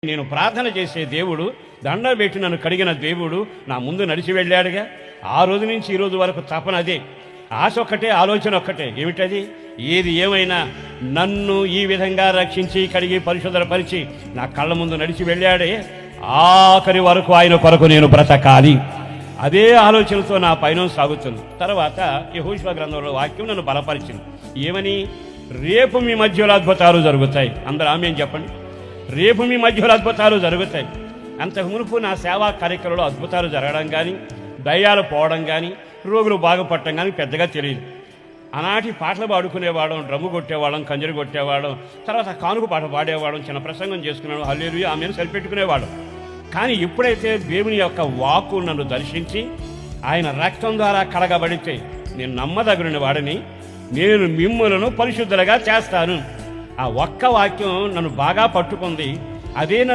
నేను ప్రార్థన చేసే దేవుడు, దండ పెట్టి నన్ను కడిగిన దేవుడు నా ముందు నడిచి వెళ్ళాడుగా. ఆ రోజు నుంచి ఈ రోజు వరకు తపన అదే, ఆశ ఒక్కటే, ఆలోచన ఒక్కటే. ఏమిటది? ఏది ఏమైనా నన్ను ఈ విధంగా రక్షించి కడిగి పరిశుద్ధపరిచి నా కళ్ళ ముందు నడిచి వెళ్ళాడే, ఆఖరి వరకు ఆయన కొరకు నేను బ్రతకాలి. అదే ఆలోచనతో నా పయనం సాగుతుంది. తర్వాత యెహోషువ గ్రంథంలో వాక్యం నన్ను బలపరిచింది. ఏమని? రేపు మీ మధ్యలో అద్భుతాలు జరుగుతాయి. అందరూ ఆమేన్ చెప్పండి. రేపు మీ మధ్యలో అద్భుతాలు జరుగుతాయి. అంతకు మునుపు నా సేవా కార్యక్రమంలో అద్భుతాలు జరగడం కానీ, దయ్యాలు పోవడం కానీ, రోగులు బాగుపడటం కానీ పెద్దగా తెలియదు. ఆనాటి పాటలు పాడుకునేవాళ్ళం, డ్రమ్ము కొట్టేవాళ్ళం, కంజరి కొట్టేవాళ్ళం, తర్వాత కానుక పాట పాడేవాళ్ళం, చిన్న ప్రసంగం చేసుకునేవాళ్ళం, హల్లెలూయా ఆమేన్ సరిపెట్టుకునేవాళ్ళం. కానీ ఎప్పుడైతే దేవుని యొక్క వాక్కు నన్ను దర్శించి ఆయన రక్తం ద్వారా కడగబడితే నేను నమ్మదగిన వాడిని, నేను మిమ్ములను పరిశుద్ధులుగా చేస్తాను. ఆ ఒక్క వాక్యం నన్ను బాగా పట్టుకుంది. అదే